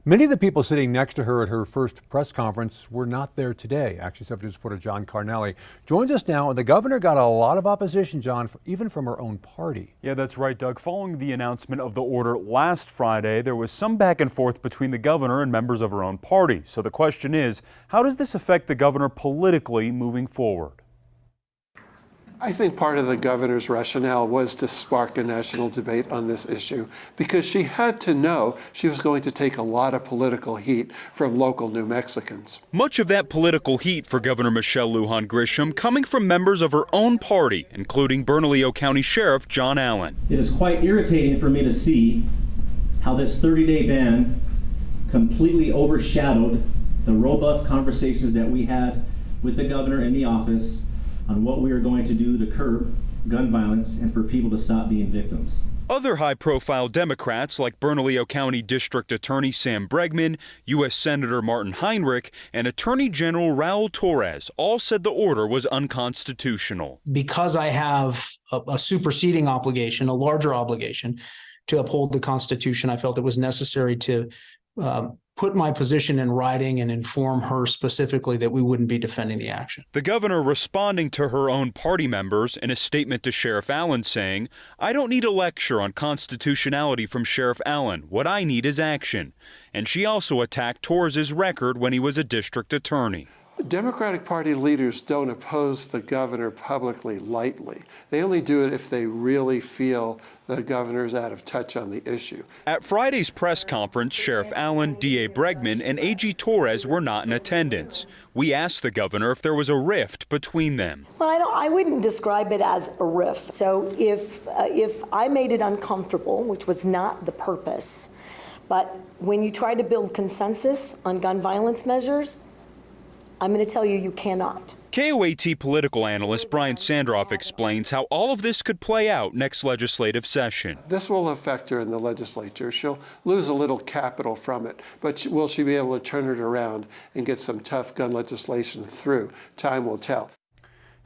Many of the people sitting next to her at her first press conference were not there today. Action 7 News reporter John Carnelli joins us now, and the governor got a lot of opposition, John, even from her own party. Yeah, that's right, Doug. Following the announcement of the order last Friday, there was some back and forth between the governor and members of her own party. So the question is, how does this affect the governor politically moving forward? I think part of the governor's rationale was to spark a national debate on this issue because she had to know she was going to take a lot of political heat from local New Mexicans. Much of that political heat for Governor Michelle Lujan Grisham coming from members of her own party, including Bernalillo County Sheriff John Allen. It is quite irritating for me to see how this 30-day ban completely overshadowed the robust conversations that we had with the governor in the office on what we are going to do to curb gun violence and for people to stop being victims. Other high-profile Democrats like Bernalillo County District Attorney Sam Bregman, U.S. Senator Martin Heinrich, and Attorney General Raul Torres all said the order was unconstitutional. Because I have a superseding obligation, a larger obligation to uphold the Constitution, I felt it was necessary to put my position in writing and inform her specifically that we wouldn't be defending the action. The governor responding to her own party members in a statement to Sheriff Allen saying, "I don't need a lecture on constitutionality from Sheriff Allen. What I need is action." And she also attacked Torres's record when he was a district attorney. Democratic Party leaders don't oppose the governor publicly lightly. They only do it if they really feel the governor's out of touch on the issue. At Friday's press conference, Sheriff Allen, DA Bregman, and AG Torres were not in attendance. We asked the governor if there was a rift between them. Well, I wouldn't describe it as a rift. So if I made it uncomfortable, which was not the purpose, but when you try to build consensus on gun violence measures, I'm going to tell you, you cannot. KOAT political analyst Brian Sandroff explains how all of this could play out next legislative session. This will affect her in the legislature. She'll lose a little capital from it, but will she be able to turn it around and get some tough gun legislation through? Time will tell.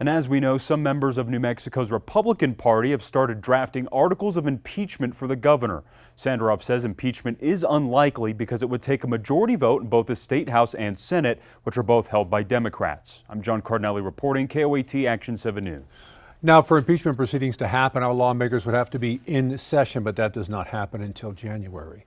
And as we know, some members of New Mexico's Republican Party have started drafting articles of impeachment for the governor. Sandroff says impeachment is unlikely because it would take a majority vote in both the State House and Senate, which are both held by Democrats. I'm John Carnelli reporting, KOAT Action 7 News. Now, for impeachment proceedings to happen, our lawmakers would have to be in session, but that does not happen until January.